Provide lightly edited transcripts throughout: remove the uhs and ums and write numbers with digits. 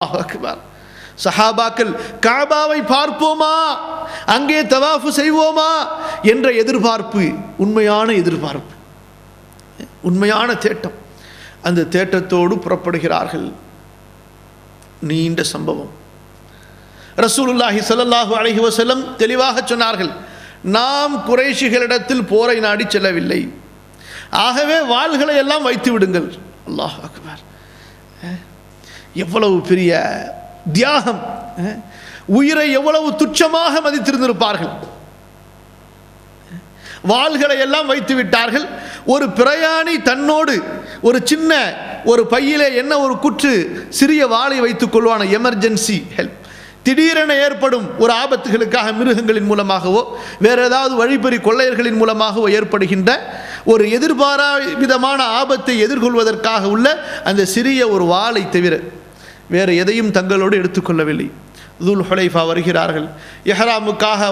அக்பர். சஹாபாக்கள் காபாவை பார்ப்போமா, அங்கே தவாஃபு செய்வோமா என்ற எதிர்பார்ப்பு, உண்மையான எதிர்பார்ப்பு, உண்மையான தேட்டம். அந்த தேட்டத்தோடு புறப்படுகிறார்கள். நீண்ட சம்பவம். ரசூலுல்லாஹி ஸல்லல்லாஹு அலைஹி வஸல்லம் தெளிவாக சொன்னார்கள், நாம் குறைஷிகளிடத்தில் போரை நாடி செல்லவில்லை, ஆகவே வாள்களை எல்லாம் வைத்து விடுங்கள். அல்லாஹ் அக்பர். எவ்வளவு பெரிய தியாகம், உயிரை எவ்வளவு துச்சமாக மதித்திருந்திருப்பார்கள். வாள்களை எல்லாம் வைத்து விட்டார்கள். ஒரு பிரயாணி தன்னோடு ஒரு சின்ன ஒரு பையிலே என்ன ஒரு குற்று சிறிய வாளை வைத்துக் கொள்வான, எமர்ஜென்சி ஹெல்ப், திடீரென ஏற்படும் ஒரு ஆபத்துகளுக்காக மிருகங்களின் மூலமாகவோ வேறு ஏதாவது வழிப்பறி கொள்ளையர்களின் மூலமாகவோ ஏற்படுகின்ற ஒரு எதிர்பாரா விதமான ஆபத்தை எதிர்கொள்வதற்காக உள்ள அந்த சிறிய ஒரு வாளை தவிர வேறு எதையும் தங்களோடு எடுத்துக்கொள்ளவில்லை. துல் ஹுலைஃபா வருகிறார்கள், இஹ்ராமுக்காக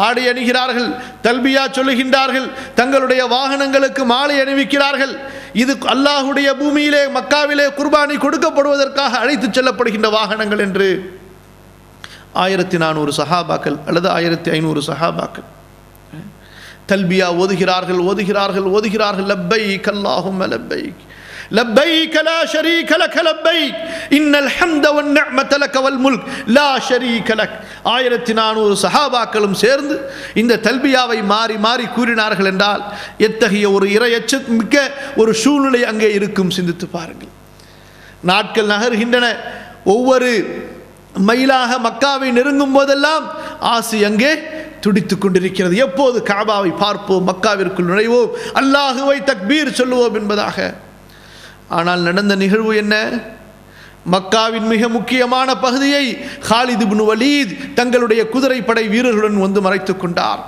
ஆடை அணிகிறார்கள், தல்பியா சொல்லுகின்றார்கள், தங்களுடைய வாகனங்களுக்கு மாலை அணிவிக்கிறார்கள். இது அல்லாஹுடைய பூமியிலே மக்காவிலே குர்பானி கொடுக்கப்படுவதற்காக அழைத்து செல்லப்படுகின்ற வாகனங்கள் என்று 1400 சஹாபாக்கள் அல்லது 1500 சஹாபாக்கள் தல்பியா ஓதுகிறார்கள், ஓதுகிறார்கள், ஓதுகிறார்கள். லப்பைக் அல்லாஹும்ம லப்பைக் லப்பைக் லா ஷரீக லக லப்பைக் இன்னல் ஹம்த வன் நிஅமத லக வல் முல்க் லா ஷரீக லக். 1400 சஹாபாக்களும் சேர்ந்து இந்த தல்பியாவை மாறி மாறி கூறினார்கள் என்றால் எத்தகைய ஒரு இறையச்சமிக்க ஒரு சூழ்நிலை அங்கே இருக்கும், சிந்தித்து பாருங்கள். நாட்கள் நகர்கின்றன. ஒவ்வொரு மைலாக மக்காவை நெருங்கும் போதெல்லாம் ஆசை அங்கே துடித்துக் கொண்டிருக்கிறது. எப்போது காபாவை பார்ப்போம், மக்காவிற்குள் நுழைவோம், அல்லாஹுவை தக்பீர் சொல்லுவோம் என்பதாக. ஆனால் நடந்த நிகழ்வு என்ன? மக்காவின் மிக முக்கியமான பகுதியை ஹாலித் இப்னு வலீத் தங்களுடைய குதிரைப்படை வீரர்களுடன் வந்து மறைத்துக் கொண்டார்.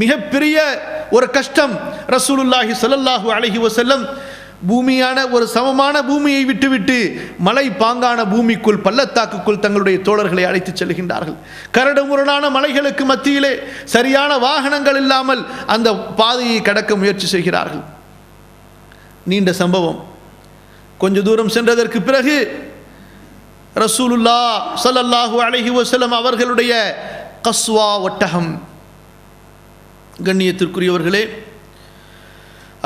மிகப்பெரிய ஒரு கஷ்டம். ரசூலுல்லாஹி ஸல்லல்லாஹு அலைஹி வஸல்லம் பூமியான ஒரு சமமான பூமியை விட்டுவிட்டு மலை பாங்கான பூமிக்குள் பள்ளத்தாக்குக்குள் தங்களுடைய தோழர்களை அழைத்து செல்கின்றார்கள். கரடுமுரடான மலைகளுக்கு மத்தியிலே சரியான வாகனங்கள் இல்லாமல் அந்த பாதையை கடக்க முயற்சி செய்கிறார்கள். நீண்ட சம்பவம். கொஞ்ச தூரம் சென்றதற்கு பிறகு ரசூலுல்லாஹ் ஸல்லல்லாஹு அலைஹி வஸல்லம் அவர்களுடைய கஸ்வா ஒட்டகம். கண்ணியத்திற்குரியவர்களே,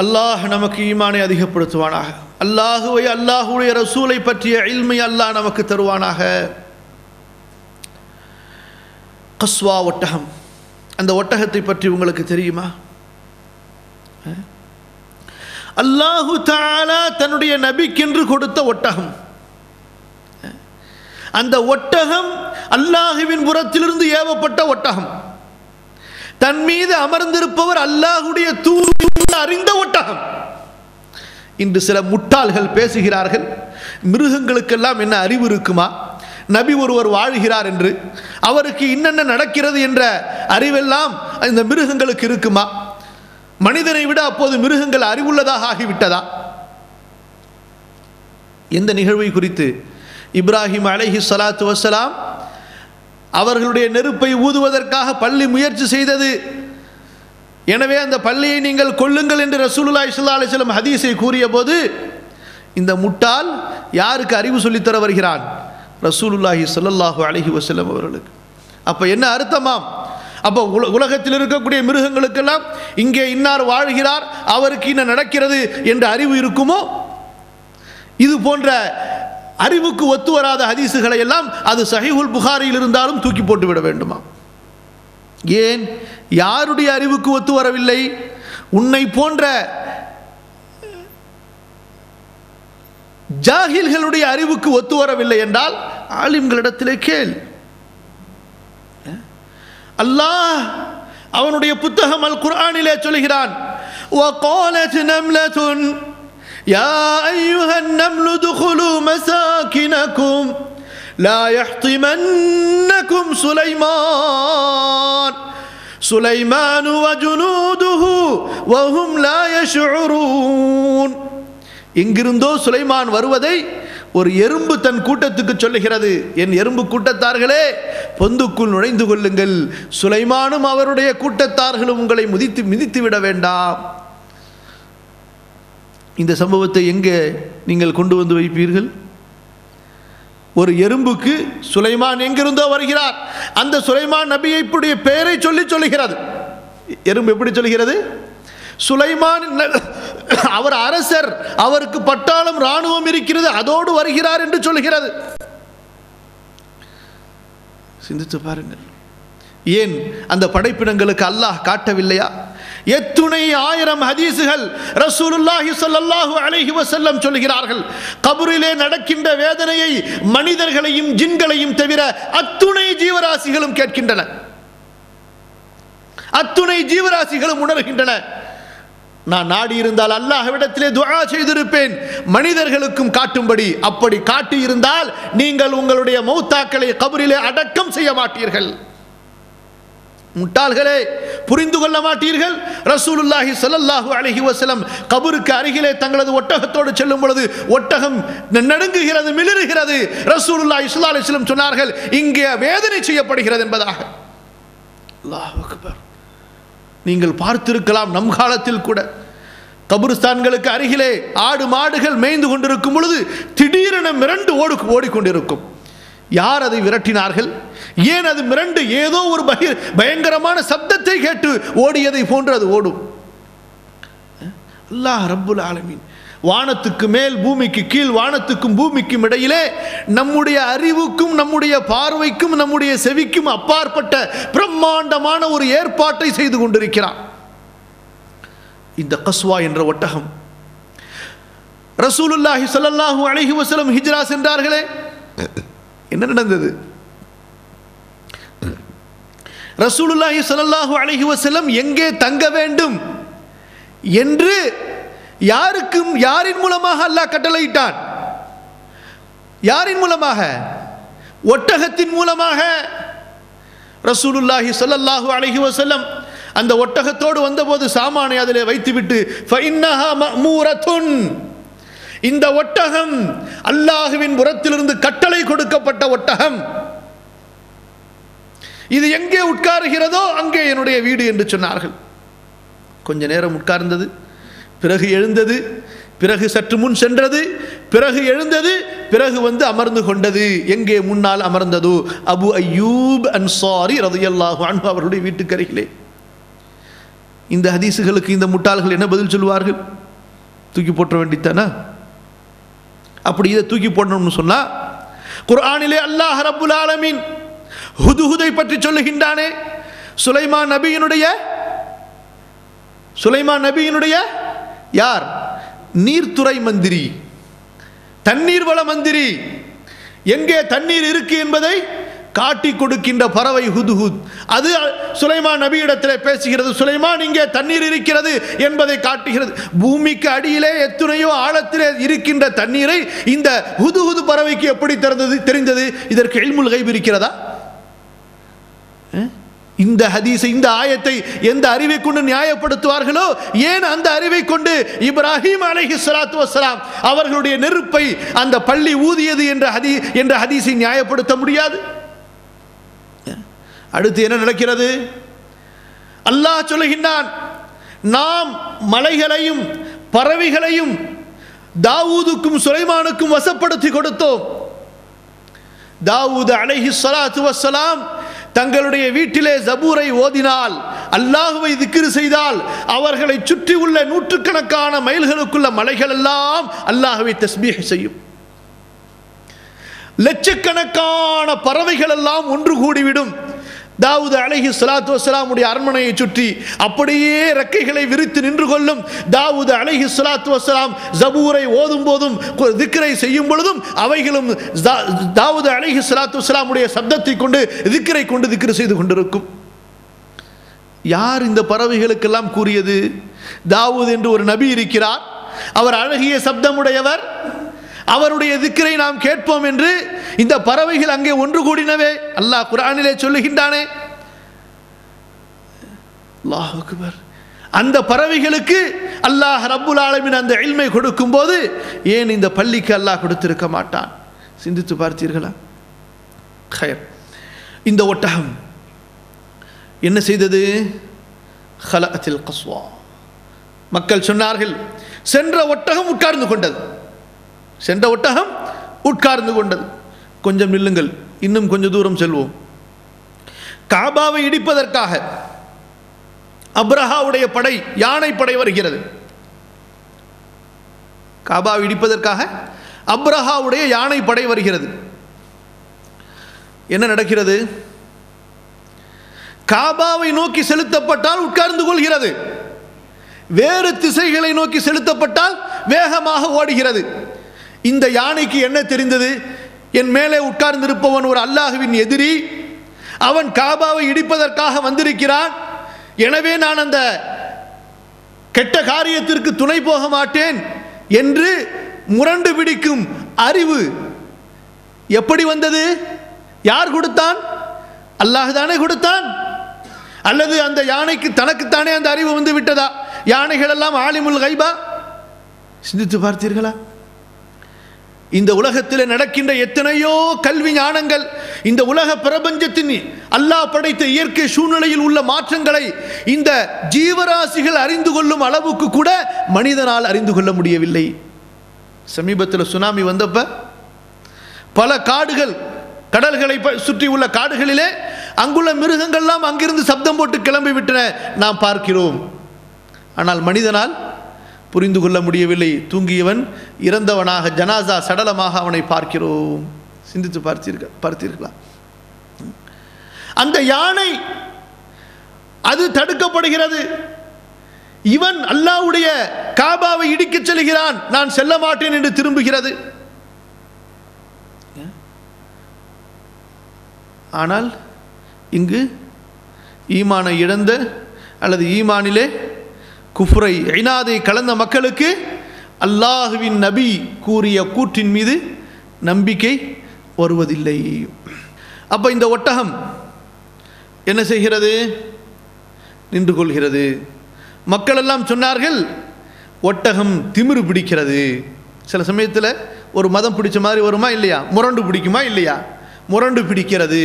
அல்லாஹ் நமக்கு ஈமானை அதிகப்படுத்துவானாக. அல்லாஹுவை, அல்லாஹுடைய ரசூலை பற்றிய இல்மை அல்லாஹ் நமக்கு தருவானாக. கஸ்வா ஒட்டகம். அந்த ஒட்டகத்தை பற்றி உங்களுக்கு தெரியுமா? அல்லாஹு தஆலா தன்னுடைய நபிக்கென்று கொடுத்த ஒட்டகம். அந்த ஒட்டகம் அல்லாஹுவின் புறத்திலிருந்து ஏவப்பட்ட ஒட்டகம். தன் மீது அமர்ந்திருப்பவர் அல்லாஹுடைய தூதர் அறிந்த ஒட்டகம். இன்று சில முட்டாள்கள் பேசுகிறார்கள், மிருகங்களுக்கெல்லாம் என்ன அறிவு இருக்குமா? நபி ஒருவர் வாழ்கிறார் என்று, அவருக்கு இன்னென்ன நடக்கிறது என்ற அறிவெல்லாம் இந்த மிருகங்களுக்கு இருக்குமா? மனிதனை விட அப்போது மிருகங்கள் அறிவுள்ளதாக ஆகிவிட்டதா? எந்த நிகழ்வை குறித்து? இப்ராஹிம் அலைஹி ஸலாத்து வஸ்ஸலாம் அவர்களுடைய நெருப்பை ஊதுவதற்காக பள்ளி முயற்சி செய்தது. எனவே அந்த பள்ளியை நீங்கள் கொல்லுங்கள் என்று ரசூலுல்லாஹி ஸல்லல்லாஹு அலைஹி வஸல்லம் ஹதீஸை கூறிய போது இந்த முட்டாள் யாருக்கு அறிவு சொல்லித்தர வருகிறான்? ரசூலுல்லாஹி ஸல்லல்லாஹு அலைஹி வஸல்லம் அவர்களுக்கு. அப்போ என்ன அர்த்தமாம்? அப்போ உலகத்தில் இருக்கக்கூடிய மிருகங்களுக்கெல்லாம் இங்கே இன்னார் வாழ்கிறார், அவருக்கு என்ன நடக்கிறது என்ற அறிவு இருக்குமோ? இது போன்ற அறிவுக்கு ஒத்து வராத ஹதீசுகளை எல்லாம் அது சஹீஹுல் புகாரியில் இருந்தாலும் தூக்கி போட்டு விட வேண்டுமா? ஏன்? யாருடைய அறிவுக்கு ஒத்து வரவில்லை? உன்னை போன்ற ஜாஹில்களுடைய அறிவுக்கு ஒத்து வரவில்லை என்றால் ஆலிம்களிடத்திலே கேள். அல்லாஹ் அவனுடைய புத்தகம் அல் குர்ஆனிலே சொல்கிறான், وَقَالَتْ نَمْلَةٌ يَا أَيُّهَا النَّمْلُ ادْخُلُوا مَسَاكِنَكُمْ لَا يَحْطِمَنَّكُمْ سُلَيْمَانُ وَجُنُودُهُ وَهُمْ لَا يَشْعُرُونَ. எங்கிருந்தோ சுலைமான் வருவதை ஒரு எறும்பு தன் கூட்டத்துக்கு சொல்லுகிறது, என் எறும்பு கூட்டத்தார்களே பொந்துக்குள் நுழைந்து கொள்ளுங்கள், சுலைமானும் அவருடைய கூட்டத்தார்களும் உங்களை மிதித்து விட வேண்டாம். இந்த சம்பவத்தை எங்கே நீங்கள் கொண்டு வந்து வைப்பீர்கள்? ஒரு எறும்புக்கு சுலைமான் எங்கிருந்தோ வருகிறார், அந்த சுலைமான் நபியை இப்படி பெயரை சொல்லுகிறது. எறும்பு எப்படி சொல்கிறது? சுலைமான் அவர் அரசர், அவருக்கு பட்டாளம் ராணுவம் இருக்கிறது, அதோடு வருகிறார் என்று சொல்கிறது. சிந்தித்து பாருங்கள், ஏன் அந்த படைப்பினங்களுக்கு அல்லாஹ் காட்டவில்லையா? எத்துணை ஆயிரம் ஹதீசுகள் ரசூலுல்லாஹி ஸல்லல்லாஹு அலைஹி வஸல்லம் சொல்கிறார்கள். கபரிலே நடக்கின்ற வேதனையை மனிதர்களையும் ஜின்களையும் தவிர அத்துணை ஜீவராசிகளும் கேட்கின்றன, அத்துணை ஜீவராசிகளும் உணர்கின்றன. நான் நாடி இருந்தால் அல்லாஹ்விடத்திலே துஆ செய்திருப்பேன் மனிதர்களுக்கும் காட்டும்படி. அப்படி காட்டி இருந்தால் நீங்கள் உங்களுடைய மௌத்தாக்களை கபரிலே அடக்கம் செய்ய மாட்டீர்கள். முட்டாள்களே, புரிந்து கொள்ள மாட்டீர்கள். ரசூலுல்லாஹி ஸல்லல்லாஹு அலைஹி வஸல்லம் கபருக்கு அருகிலே தங்களது ஒட்டகத்தோடு செல்லும் பொழுது ஒட்டகம் நடுங்குகிறது, மிளிருகிறது. ரசூலுல்லாஹி ஸல்லல்லாஹு அலைஹி வஸல்லம் சொன்னார்கள், இங்கே வேதனை செய்யப்படுகிறது என்பதாக. அல்லாஹ் அக்பர். நீங்கள் பார்த்திருக்கலாம், நம் காலத்தில் கூட கபருஸ்தான்களுக்கு அருகிலே ஆடு மாடுகள் மேய்ந்து கொண்டிருக்கும் பொழுது திடீரென மிரண்டு ஓடிக்கொண்டிருக்கும். யார் அதை விரட்டினார்கள்? ஏன் அது மிரண்டு ஏதோ ஒரு பயங்கரமான சப்தத்தை கேட்டு ஓடியதை போன்று அது ஓடும். அல்லாஹ் ரப்புல் ஆலமீன் வானத்துக்கு மேல் பூமிக்கு கீழ், வானத்துக்கும் பூமிக்கும் இடையிலே நம்முடைய அறிவுக்கும் நம்முடைய பார்வைக்கும் நம்முடைய செவிக்கும் அப்பாற்பட்ட பிரம்மாண்டமான ஒரு ஏற்பாட்டை செய்து கொண்டிருக்கிறார். இந்த கஸ்வா என்ற ஒட்டகம், ரசூலுல்லாஹி ஸல்லல்லாஹு அலைஹி வஸல்லம் ஹிஜ்ரா சென்றார்களே, என்ன நடந்தது? ரசூலுல்லாஹி ஸல்லல்லாஹு அலைஹி வஸல்லம் எங்கே தங்க வேண்டும் என்று யாரின் மூலமாக அல்லாஹ் கட்டளையிட்டான்? யாரின் மூலமாக? ஒட்டகத்தின் மூலமாக. ரசூலுல்லாஹி ஸல்லல்லாஹு அலைஹி வஸல்லம் அந்த ஒட்டகத்தோடு வந்தபோது சாமானை அதிலே வைத்துவிட்டு ஃபஇன்னஹா மஅமூரத்துன், இந்த ஒட்டகம் அல்லாஹ்வின் புறத்திலிருந்து கட்டளை கொடுக்கப்பட்ட ஒட்டகம், இது எங்கே உட்காருகிறதோ அங்கே என்னுடைய வீடு என்று சொன்னார்கள். கொஞ்ச நேரம் உட்கார்ந்தது, பிறகு எழுந்தது, பிறகு சற்று முன் சென்றது, பிறகு எழுந்தது, பிறகு வந்து அமர்ந்து கொண்டது. எங்கே முன்னால் அமர்ந்ததோ அபு அய்யூப் அன்சாரி ரலியல்லாஹு அன்ஹு அவருடைய வீட்டுக்கு அருகிலே. இந்த ஹதீசுகளுக்கு இந்த முட்டாள்கள் என்ன பதில் சொல்வார்கள்? தூக்கி போட்ட வேண்டித்தானா? அப்படி இதை தூக்கி போடணும்னு சொன்னா, குர்ஆனிலே அல்லாஹ் ரப்புல் ஆலமீன் ஹுதுஹுதை பற்றி சொல்லுகின்றானே, சுலைமான் நபியினுடைய யார்? நீர்த்துறை மந்திரி, தண்ணீர் வள மந்திரி. எங்கே தண்ணீர் இருக்கு என்பதை காட்டி கொடுக்கின்ற பறவை ஹுதுஹுத். அது சுலைமான் நபியிடத்தில் பேசுகிறது. சுலைமான், இங்கே தண்ணீர் இருக்கிறது என்பதை காட்டுகிறது. பூமிக்கு அடியிலே எத்தனையோ ஆழத்திலே இருக்கின்ற தண்ணீரை இந்த ஹுதுஹுது பறவைக்கு எப்படி தெரிந்தது? இதற்கு இல்முல் கைப் இருக்கிறதா? இந்த ஹதீஸை, இந்த ஆயத்தை எந்த அறிவை கொண்டு நியாயப்படுத்துவார்களோ, ஏன் அந்த அறிவை கொண்டு இப்ராஹிம் அலைஹிஸ்ஸலாத்து வஸ்ஸலாம் அவர்களுடைய நெருப்பை அந்த பள்ளி ஊதியது என்ற ஹதீஸை நியாயப்படுத்த முடியாது? அடுத்து என்ன நடக்கிறது? அல்லாஹ் சொல்லுகின்றான், நாம் மலைகளையும் பறவைகளையும் தாவூதுக்கும் சுலைமானுக்கும் வசப்படுத்தி கொடுத்தோம். தாவூத் அலைஹிஸ்ஸலாத்து வஸ்ஸலாம் தங்களுடைய வீட்டிலே ஜபூரை ஓதினால், அல்லாஹ்வை திக்ர் செய்தால், அவர்களை சுற்றி உள்ள நூற்றுக்கணக்கான மைல்களுக்குள்ள மலைகள் எல்லாம் அல்லாஹ்வை தஸ்பீஹ் செய்யும். லட்சக்கணக்கான பறவைகள் எல்லாம் ஒன்று கூடிவிடும் தாவூத் அலைஹிஸ்ஸலாத்து வஸ்ஸலாமுடைய அரண்மனையை சுற்றி. அப்படியே ரெக்கைகளை விரித்து நின்று கொள்ளும். தாவூத் அலைஹிஸ்ஸலாத்து வஸ்ஸலாம் ஜபூரை ஓதும் போதும் திக்ரை செய்யும் பொழுதும் அவைகளும் தாவூத் அலைஹிஸ்ஸலாத்து வஸ்ஸலாமுடைய சப்தத்தை கொண்டு திக்ரை கொண்டு திக்ர் செய்து கொண்டிருக்கும். யார் இந்த பறவைகளுக்கெல்லாம் கூறியது? தாவூத் என்று ஒரு நபி இருக்கிறார், அவர் அழகிய சப்தமுடையவர், அவருடைய திக்ரை நாம் கேட்போம் என்று இந்த பறவைகள் அங்கே ஒன்று கூடினவே அல்லாஹ் குர்ஆனிலே சொல்லுகின்றானே. அல்லாஹ் அக்பர். அந்த பறவைகளுக்கு அல்லாஹ் ரப்புல் ஆலமீன் அந்த இல்மை கொடுக்கும் போது ஏன் இந்த பள்ளிக்கு அல்லாஹ் கொடுத்திருக்க மாட்டான்? சிந்தித்து பார்த்தீர்களா? ஹைர். இந்த ஒட்டகம் என்ன செய்தது? ஹலஅத்தில் கஸ்வா. மக்கள் சொன்னார்கள், சென்ற ஒட்டகம் உட்கார்ந்து கொண்டது, சென்ற ஒட்டகம் உட்கார்ந்து கொண்டது. கொஞ்சம் நில்லுங்கள், இன்னும் கொஞ்சம் தூரம் செல்வோம். காபாவை இடிப்பதற்காக அப்ரஹாவுடைய படை, யானை படை வருகிறது. காபாவை இடிப்பதற்காக அப்ரஹாவுடைய யானை படை வருகிறது. என்ன நடக்கிறது? காபாவை நோக்கி செலுத்தப்பட்டால் உட்கார்ந்து கொள்கிறது, வேறு திசைகளை நோக்கி செலுத்தப்பட்டால் வேகமாக ஓடுகிறது. இந்த யானைக்கு என்ன தெரிந்தது? என் மேலே உட்கார்ந்திருப்பவன் ஒரு அல்லாஹ்வின் எதிரி, அவன் காபாவை இடிப்பதற்காக வந்திருக்கிறான், எனவே நான் அந்த கெட்ட காரியத்திற்கு துணை போக மாட்டேன் என்று முரண்டு பிடிக்கும் அறிவு எப்படி வந்தது? யார் கொடுத்தான்? அல்லாஹ் தானே கொடுத்தான். அல்லது அந்த யானைக்கு தனக்குத்தானே அந்த அறிவு வந்து விட்டதா? யானைகள் எல்லாம் ஆலிமுல் கைபா? சிந்தித்து பார்த்தீர்களா? இந்த உலகத்தில் நடக்கின்ற எத்தனையோ கல்வி ஞானங்கள், இந்த உலக பிரபஞ்சத்தின் அல்லாஹ் படைத்த இயற்கை சூழ்நிலையில் உள்ள மாற்றங்களை இந்த ஜீவராசிகள் அறிந்து கொள்ளும் அளவுக்கு கூட மனிதனால் அறிந்து கொள்ள முடியவில்லை. சமீபத்தில் சுனாமி வந்தப்ப பல காடுகள், கடல்களை சுற்றி உள்ள காடுகளிலே அங்குள்ள மிருகங்கள்லாம் அங்கிருந்து சப்தம் போட்டு கிளம்பி விட்டன நாம் பார்க்கிறோம். ஆனால் மனிதனால் புரிந்து கொள்ள முடியவில்லை. தூங்கியவன் இறந்தவனாக, ஜனாசா சடலமாக அவனை பார்க்கிறோம். சிந்தித்து பார்த்தீர்களா? அந்த யானை அது தடுக்கப்படுகிறது. இவன் அல்லாஹ்வுடைய காபாவை இடிக்கச் செல்கிறான், நான் செல்ல மாட்டேன் என்று திரும்புகிறது. ஆனால் இங்கு ஈமானை இழந்த அல்லது ஈமானிலே குஃப்ரை, இனாதை கலந்த மக்களுக்கு அல்லாஹ்வின் நபி கூறிய கூற்றின் மீது நம்பிக்கை வருவதில்லை. அப்போ இந்த ஒட்டகம் என்ன செய்கிறது? நின்று கொள்கிறது. மக்கள் எல்லாம் சொன்னார்கள், ஒட்டகம் திமிரு பிடிக்கிறது. சில சமயத்தில் ஒரு மதம் பிடிச்ச மாதிரி வருமா இல்லையா? முரண்டு பிடிக்குமா இல்லையா? முரண்டு பிடிக்கிறது.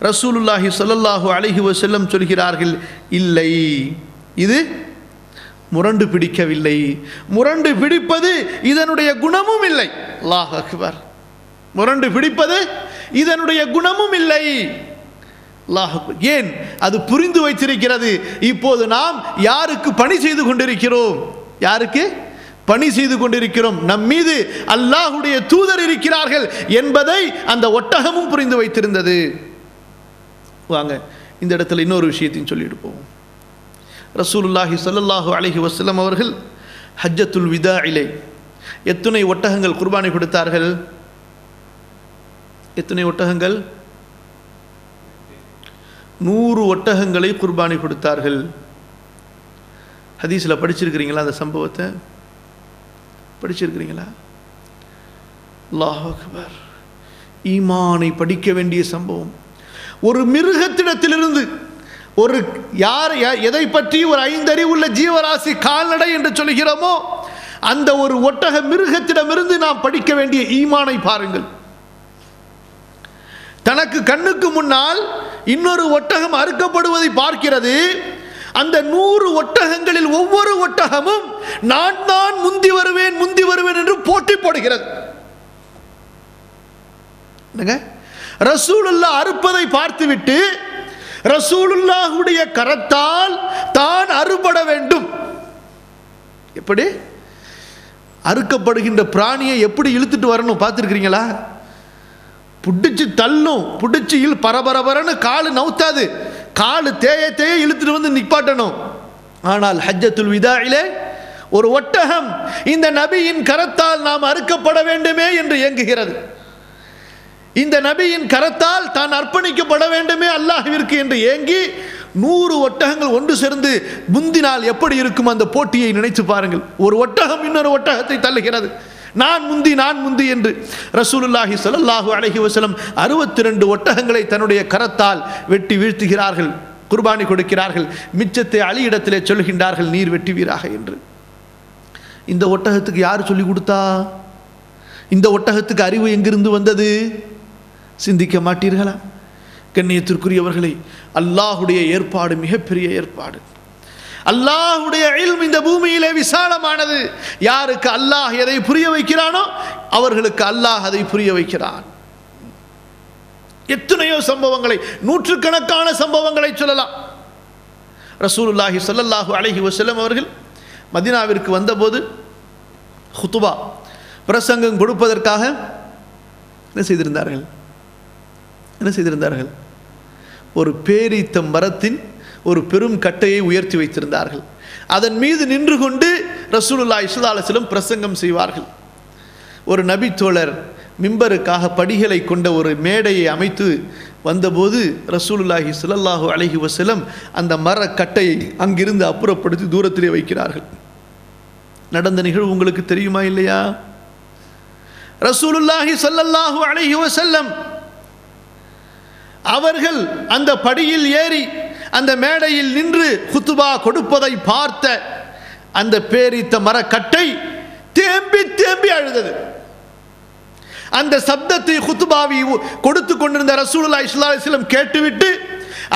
ரசூலுல்லாஹி ஸல்லல்லாஹு அலைஹி வஸல்லம் சொல்கிறார்கள், இல்லை, இது முரண்டு பிடிக்கவில்லை, முரண்டு பிடிப்பது இதனுடைய குணமும் இல்லை. அல்லாஹ் அக்பர். முரண்டு பிடிப்பது இதனுடைய குணமும் இல்லை. அல்லாஹ் அக்பர். ஏன்? அது புரிந்து வைத்திருக்கிறது, இப்போது நாம் யாருக்கு பணி செய்து கொண்டிருக்கிறோம், யாருக்கு பணி செய்து கொண்டிருக்கிறோம், நம் மீது அல்லாஹ்வுடைய தூதர் இருக்கிறார்கள் என்பதை அந்த ஒட்டகமும் புரிந்து வைத்திருந்தது. வாங்க இந்த இடத்துல இன்னொரு விஷயத்தையும் சொல்லிட்டு போவோம். ரசூலுல்லாஹி ஸல்லல்லாஹு அலைஹி வஸல்லம் அவர்கள் ஹஜ்ஜத்துல் விதாஇலே எத்தனை ஒட்டகங்கள் குர்பானி கொடுத்தார்கள்? எத்தனை ஒட்டகங்கள்? 100 ஒட்டகங்களை குர்பானி கொடுத்தார்கள். ஹதீஸில் படிச்சிருக்கிறீங்களா? அந்த சம்பவத்தை படிச்சிருக்கிறீங்களா? அல்லாஹ் அக்பர். ஈமானை படிக்க வேண்டிய சம்பவம். ஒரு மிருகத்திடத்திலிருந்து, ஒரு யார் எதை பற்றி ஒரு 5 அறிவுள்ள ஜீவராசி கால்நடை என்று சொல்கிறோமோ அந்த ஒரு ஒட்டக மிருகத்திடமிருந்து நாம் படிக்க வேண்டிய ஈமானை பாருங்கள். தனக்கு கண்ணுக்கு முன்னால் இன்னொரு ஒட்டகம் அறுக்கப்படுவதை பார்க்கிறது. அந்த 100 ஒட்டகங்களில் ஒவ்வொரு ஒட்டகமும் நான் தான் முந்தி வருவேன் முந்தி வருவேன் என்று போட்டி போடுகிறது. ரசூலுல்லாஹ் அறுப்பதை பார்த்துவிட்டு ரசூலுல்லாஹுடைய கரத்தால் தான் அறுபட வேண்டும். எப்படி அறுக்கப்படுகின்ற பிராணியை எப்படி இழுத்துட்டு வரணும் பார்த்துருக்கிறீங்களா? புடிச்சு தள்ளும், புடிச்சு பரபரபரன்னு காலு நவுத்தாது, காலு தேய தேய இழுத்துட்டு வந்து நிப்பாட்டணும். ஆனால் ஹஜ்ஜத்துல் விதாஇலே ஒரு ஒட்டகம் இந்த நபியின் கரத்தால் நாம் அறுக்கப்பட வேண்டுமே என்று ஏங்குகிறது. இந்த நபியின் கரத்தால் தான் அர்ப்பணிக்கப்பட வேண்டுமே அல்லாஹ்விற்கு என்று ஏங்கி 100 ஒட்டகங்கள் ஒன்று சேர்ந்து முந்தினால் எப்படி இருக்கும் அந்த போட்டியை நினைத்து பாருங்கள். ஒரு ஒட்டகம் இன்னொரு ஒட்டகத்தை தள்ளுகிறது, நான் முந்தி நான் முந்தி என்று. ரசூலுல்லாஹி ஸல்லல்லாஹு அலைஹி வஸல்லம் 62 ஒட்டகங்களை தன்னுடைய கரத்தால் வெட்டி வீழ்த்துகிறார்கள், குர்பானி கொடுக்கிறார்கள். மிச்சத்தை அலி இடத்திலே சொல்கின்றார்கள், நீர் வெட்டுவீராக என்று. இந்த ஒட்டகத்துக்கு யார் சொல்லி கொடுத்தா? இந்த ஒட்டகத்துக்கு அறிவு எங்கிருந்து வந்தது? சிந்திக்க மாட்டீர்களா? கண்ணியத்திற்குரியவர்களே, அல்லாஹுடைய ஏற்பாடு மிகப்பெரிய ஏற்பாடு. அல்லாஹுடைய இல்ம் இந்த பூமியிலே விசாலமானது. யாருக்கு அல்லாஹ் எதை புரிய வைக்கிறானோ அவர்களுக்கு அல்லாஹ் அதை புரிய வைக்கிறான். எத்தனையோ சம்பவங்களை, நூற்றுக்கணக்கான சம்பவங்களை சொல்லலாம். ரசூலுல்லாஹி ஸல்லல்லாஹு அலைஹி வஸல்லம் அவர்கள் மதீனாவிற்கு வந்தபோது ஹுதுபா பிரசங்கம் கொடுப்பதற்காக என்ன செய்திருந்தார்கள்? ஒரு பேரீத்த மரத்தின் ஒரு பெரும் கட்டையை உயர்த்தி வைத்திருந்தார்கள். அதன் மீது நின்று கொண்டு ரசூலுல்லாஹி ஸல்லல்லாஹு அலைஹி வஸல்லம் பிரசங்கம் செய்வார்கள். ஒரு நபி தோழர் மிம்பருக்காக படிகளை கொண்ட ஒரு மேடையை அமைத்து வந்தபோது ரசூலுல்லாஹி ஸல்லல்லாஹு அலைஹி வஸல்லம் அந்த மரக்கட்டையை அங்கிருந்து அப்புறப்படுத்தி தூரத்திலே வைக்கிறார்கள். நடந்த நிகழ்வு உங்களுக்கு தெரியுமா இல்லையா? ரசூலுல்லாஹி ஸல்லல்லாஹு அலைஹி வஸல்லம் அவர்கள் அந்த படியில் ஏறி அந்த மேடையில் நின்று குத்துபா கொடுப்பதை பார்த்த அந்த பேரித்த மரக்கட்டை தேம்பி தேம்பி அழுதது. அந்த சப்தத்தை குத்துபாவி கொடுத்து கொண்டிருந்த ரசூலுல்லாஹி ஸல்லல்லாஹு அலைஹி வஸல்லம் கேட்டுவிட்டு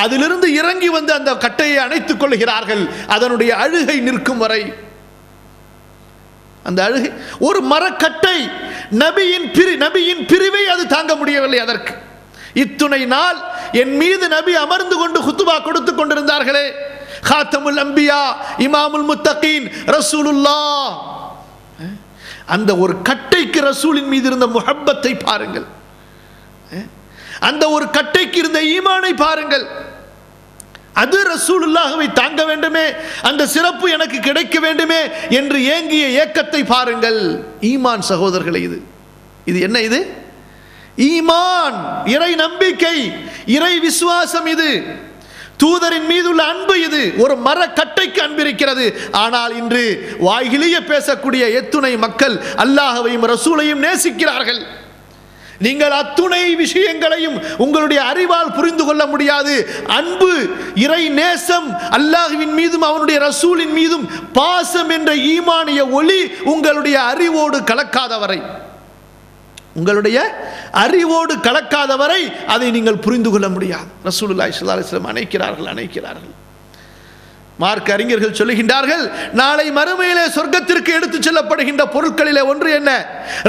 அதிலிருந்து இறங்கி வந்து அந்த கட்டையை அணைத்துக் கொள்கிறார்கள். அதனுடைய அழுகை நிற்கும் வரை அந்த அழுகை, ஒரு மரக்கட்டை, நபியின் பிரிவை அது தாங்க முடியவில்லை. அதற்கு இத்துணை நாள் என் மீது நபி அமர்ந்து கொண்டு குத்துபா கொடுத்து கொண்டிருந்தார்களே, காத்தமுல் அம்பியா, இமாமுல் முத்தகீன் ரசூலுல்லாஹ், அந்த ஒரு கட்டைக்கு ரசூலின் மீது இருந்த முஹப்பத்தை பாருங்கள், அந்த ஒரு கட்டைக்கு இருந்த ஈமானை பாருங்கள். அது ரசூலுல்லாஹ்வை தாங்க வேண்டுமே, அந்த சிறப்பு எனக்கு கிடைக்க வேண்டுமே என்று ஏங்கிய ஏக்கத்தை பாருங்கள். ஈமான் சகோதரர்களே, இது என்ன? இது ஈமான், இறை நம்பிக்கை, இறை விசுவாசம். இது தூதரின் மீதுள்ள அன்பு. இது ஒரு மரக்கட்டைக்கு அன்பு இருக்கிறது. ஆனால் இன்று வாய்கிலிய பேசக்கூடிய எத்துணை மக்கள் அல்லாஹ்வையும் ரசூலையும் நேசிக்கிறார்கள். நீங்கள் அத்துணை விஷயங்களையும் உங்களுடைய அறிவால் புரிந்து கொள்ள முடியாது. அன்பு, இறை நேசம், அல்லாஹ்வின் மீதும் அவனுடைய ரசூலின் மீதும் பாசம் என்ற ஈமானிய ஒளி உங்களுடைய அறிவோடு கலக்காதவரை அதை நீங்கள் புரிந்து கொள்ள முடியாது. ரசூலுல்லாஹி ஸல்லல்லாஹு அலைஹி வஸல்லம் அணைக்கிறார்கள். மார்க்க அறிஞர்கள் சொல்லுகின்றார்கள், நாளை மறுமையிலே சொர்க்கத்திற்கு எடுத்துச் செல்லப்படுகின்ற பொருட்களிலே ஒன்று என்ன?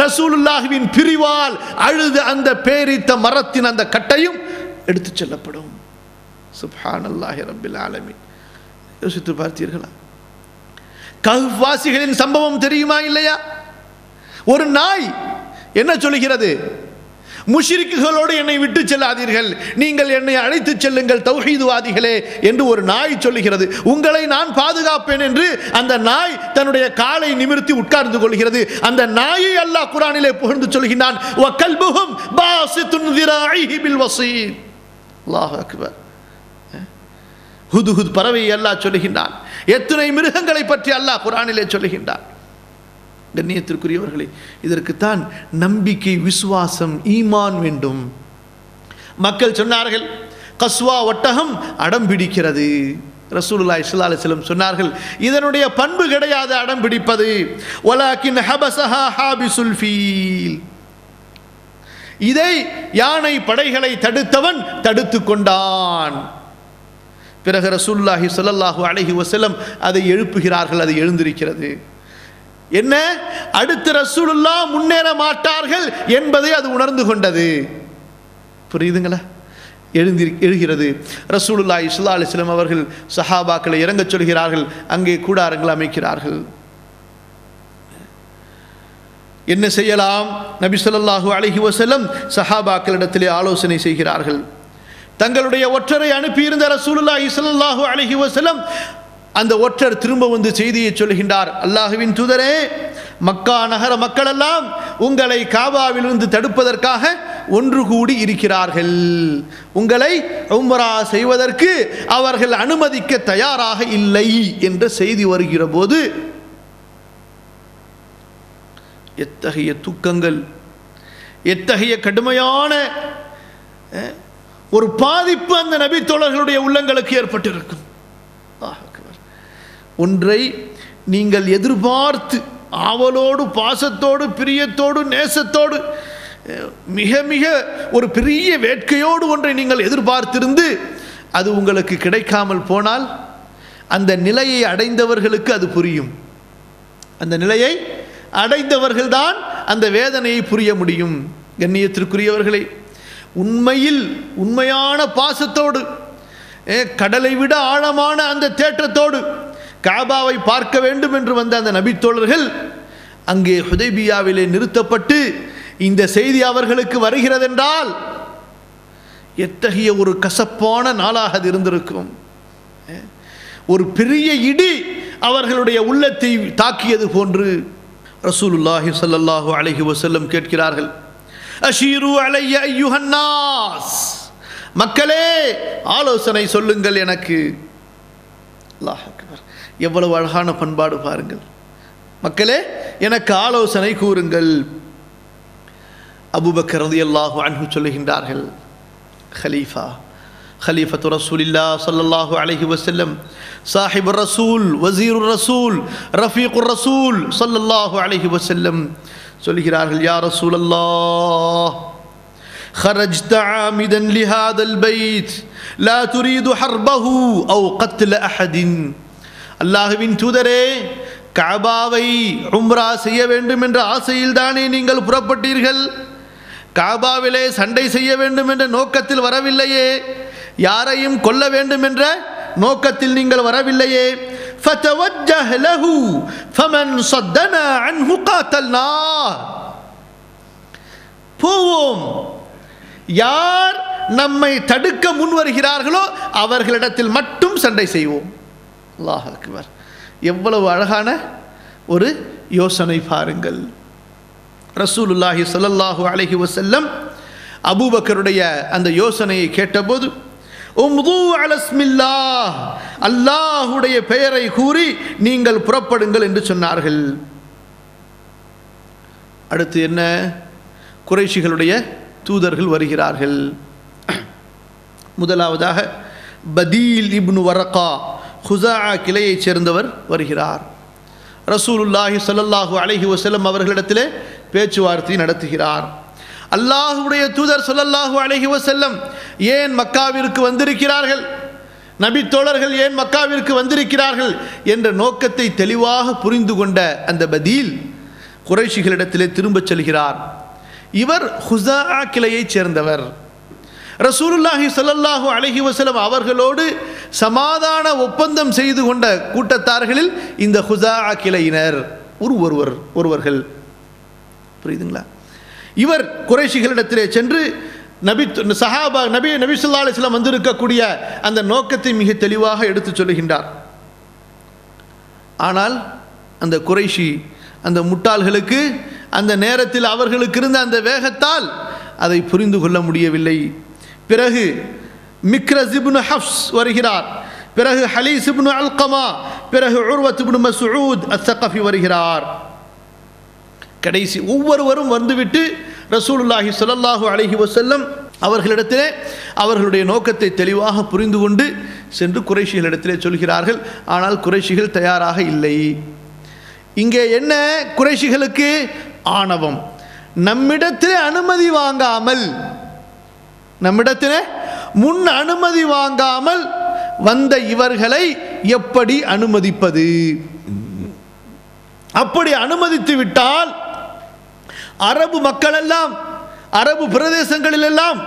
ரசூலுல்லாஹ்வின் பிரிவால் அழுது அந்த பேரித்த மரத்தின் அந்த கட்டையும் எடுத்துச் செல்லப்படும். சுப்ஹானல்லாஹி ரப்பில் ஆலமீன். யோசித்து பார்த்தீர்களா? கஹ்ஃப் வாசிகளின் சம்பவம் தெரியுமா இல்லையா? ஒரு நாய் என்ன சொல்லுகிறது? முஷ்ரிக்குகளோடு என்னை விட்டு செல்லாதீர்கள், நீங்கள் என்னை அழைத்து செல்லுங்கள் தௌஹீதுவாதிகளே என்று ஒரு நாய் சொல்லுகிறது. உங்களை நான் பாதுகாப்பேன் என்று அந்த நாய் தன்னுடைய காலை நிமிர்த்தி உட்கார்ந்து கொள்கிறது. அந்த நாயை அல்லாஹ் குர்ஆனிலே புகழ்ந்து சொல்கிறான், வ கல்புஹும் பாசித்துன் ذراعيه بالوصيد. அல்லாஹ் அக்பர். ஹுதுஹுத் பறவை அல்லாஹ் சொல்லுகிறான். எத்தனை மிருகங்களை பற்றி அல்லாஹ் குர்ஆனிலே சொல்லுகிறான். கண்ணியத்திற்குரியவர்களே, இதற்குத்தான் நம்பிக்கை, விசுவாசம், ஈமான் வேண்டும். மக்கள் சொன்னார்கள், கஸ்வா ஒட்டகம் அடம் பிடிக்கிறது. ரசூலுல்லாஹி ஸல்லல்லாஹு அலைஹி வஸல்லம் சொன்னார்கள், இதனுடைய பண்பு கிடையாது அடம் பிடிப்பது. வலாக்கின் ஹபஸஹா ஹாபிசுல் ஃபீல். இதை யானை படைகளை தடுத்தவன் தடுத்து கொண்டான். பிறகு ரசூலுல்லாஹி ஸல்லல்லாஹு அலைஹி வஸல்லம் அதை எழுப்புகிறார்கள். அது எழுந்திருக்கிறது. என்ன? அடுத்த ரசூலுல்லாஹ் முன்னேற மாட்டார்கள் என்பதை அது உணர்ந்து கொண்டது. புரியுதுங்களா? எழுகிறது. ரசூலுல்லாஹி ஸல்லல்லாஹு அலைஹி வஸல்லம் அவர்கள் சஹாபாக்களை இறங்கச் சொல்கிறார்கள். அங்கே கூடாரங்கள் அமைக்கிறார்கள். என்ன செய்யலாம்? நபி ஸல்லல்லாஹு அலைஹி வஸல்லம் சஹாபாக்களிடத்திலே ஆலோசனை செய்கிறார்கள். தங்களுடைய ஒற்றரை அனுப்பியிருந்த ரசூலுல்லாஹி ஸல்லல்லாஹு அலைஹி வஸல்லம் அந்த ஒற்றர் திரும்ப வந்து செய்தியை சொல்கின்றார், அல்லாஹ்வின் தூதரே, மக்கா நகர மக்களெல்லாம் உங்களை காபாவிலிருந்து தடுப்பதற்காக ஒன்று கூடி இருக்கிறார்கள். உங்களை உம்ரா செய்வதற்கு அவர்கள் அனுமதிக்க தயாராக இல்லை என்ற செய்தி வருகிற போது எத்தகைய துக்கங்கள், எத்தகைய கடுமையான ஒரு பாதிப்பு அந்த நபி தோழர்களுடைய உள்ளங்களுக்கு ஏற்பட்டிருக்கும். ஒன்றை நீங்கள் எதிர்பார்த்து ஆவலோடு, பாசத்தோடு, பிரியத்தோடு, நேசத்தோடு, மிக மிக ஒரு பெரிய வேட்கையோடு ஒன்றை நீங்கள் எதிர்பார்த்திருந்து அது உங்களுக்கு கிடைக்காமல் போனால் அந்த நிலையை அடைந்தவர்களுக்கு அது புரியும். அந்த நிலையை அடைந்தவர்கள்தான் அந்த வேதனையை புரிய முடியும். கண்ணியத்திற்குரியவர்களே, உண்மையில் உண்மையான பாசத்தோடு, கடலை விட ஆழமான அந்த தேற்றத்தோடு காபாவை பார்க்க வேண்டும் என்று வந்த அந்த நபித்தோழர்கள் அங்கே ஹுதைபியாவிலே நிறுத்தப்பட்டு இந்த செய்தி அவர்களுக்கு வருகிறதென்றால் எத்தகைய ஒரு கசப்பான நாளாக அது இருந்திருக்கும். ஒரு பெரிய இடி அவர்களுடைய உள்ளத்தை தாக்கியது போன்று. ரசூலுல்லாஹி ஸல்லல்லாஹு அலைஹி வஸல்லம் கேட்கிறார்கள், அஷீரு அலைய அய்யுஹன் நாஸ், மக்களே ஆலோசனை சொல்லுங்கள் எனக்கு. அல்லாஹ் அக்பர், எவ்வளவு அழகான பண்பாடு பாருங்கள். மக்களே எனக்கு ஆலோசனை கூறுங்கள். அபூபக்கர் ரலியல்லாஹு அன்ஹு சொல்லுகின்றார்கள், خليفة رسول الله صلى الله عليه وسلم صاحب الرسول وزير الرسول رفيق الرسول صلى الله عليه وسلم சொல்கிறார்கள், யா ரசூல் அல்லாஹ் خرجت عامدا لهذا البيت لا تريد حربه أو قتل أحد. அல்லாஹ்வின் தூதரே, கஅபாவை உம்ரா செய்ய வேண்டும் என்ற ஆசையில் தானே நீங்கள் புறப்பட்டீர்கள்? காபாவிலே சண்டை செய்ய வேண்டும் என்ற நோக்கத்தில் வரவில்லையே, யாரையும் கொல்ல வேண்டும் என்ற நோக்கத்தில் நீங்கள் வரவில்லையே. فَتَوَجَّهْ لَهُ فَمَنْ صَدَّنَا عَنْهُ قَاتَلْنَا. போவோம், யார் நம்மை தடுக்க முன் வருகிறார்களோ அவர்களிடத்தில் மட்டும் சண்டை செய்வோம். அல்லாஹ் அக்பர், எவ்வளவு அழகான ஒரு யோசனை பாருங்கள். ரசூலுல்லாஹி ஸல்லல்லாஹு அலைஹி வஸல்லம் அபூபக்கருடைய அந்த யோசனையை கேட்டபோது, உம்து அலஸ்மில்லாஹ், அல்லாஹ்வுடைய பெயரை கூறி நீங்கள் புறப்படுங்கள் என்று சொன்னார்கள். அடுத்து என்ன? குறைஷிகளுடைய தூதர்கள் வருகிறார்கள். முதலாவதாக பதீல் இப்னு வரகா, ஹுஸாஆ கிளையைச் சேர்ந்தவர் வருகிறார். ரசூலுல்லாஹி ஸல்லல்லாஹு அலைஹி வஸல்லம் அவர்களிடத்திலே பேச்சுவார்த்தை நடத்துகிறார். அல்லாஹ்வுடைய தூதர் ஸல்லல்லாஹு அலைஹி வஸல்லம் ஏன் மக்காவிற்கு வந்திருக்கிறார்கள், நபி தோழர்கள் ஏன் மக்காவிற்கு வந்திருக்கிறார்கள் என்ற நோக்கத்தை தெளிவாக புரிந்து கொண்ட அந்த பதீல் குறைஷிகளிடத்திலே திரும்பச் செல்கிறார். இவர் ஹுஸாஆ கிளையைச் சேர்ந்தவர். ரசூலுல்லாஹி ஸல்லல்லாஹு அலைஹி வஸல்லம் அவர்களோடு சமாதான ஒப்பந்தம் செய்து கொண்ட கூட்டத்தார்களில் இந்த ஹுஸாஆ கிளையினர் ஒருவர்கள். புரியுதுங்களா? இவர் குறைஷிகளிடத்திலே சென்று நபி ஸல்லல்லாஹு அலைஹி வஸல்லம் வந்திருக்கக்கூடிய அந்த நோக்கத்தை மிக தெளிவாக எடுத்து சொல்லுகின்றார். ஆனால் அந்த குறைஷி அந்த முட்டாள்களுக்கு அந்த நேரத்தில் அவர்களுக்கு இருந்த அந்த வேகத்தால் அதை புரிந்து கொள்ள முடியவில்லை. பிறகு மிக்ரஸ் இப்னு ஹஃப்ஸ் வருகிறார், பிறகு ஹலீஸ் இப்னு அல்கமா, பிறகு உர்வத் இப்னு மஸ்ஊத் அஸ்ஸகஃபி வருகிறார். கடைசி ஒவ்வொருவரும் வந்துவிட்டு ரசூலுல்லாஹி ஸல்லல்லாஹு அலைஹி வஸல்லம் அவர்களிடத்திலே அவர்களுடைய நோக்கத்தை தெளிவாக புரிந்து கொண்டு சென்று குறைஷிகளிடத்திலே சொல்கிறார்கள். ஆனால் குறைஷிகள் தயாராக இல்லை. இங்கே என்ன? குறைஷிகளுக்கு ஆணவம். நம்மிடத்திலே அனுமதி வாங்காமல், நம்மிடத்திலே முன் அனுமதி வாங்காமல் வந்த இவர்களை எப்படி அனுமதிப்பது? அப்படி அனுமதித்து விட்டால் அரபு மக்களெல்லாம், அரபு பிரதேசங்களிலெல்லாம்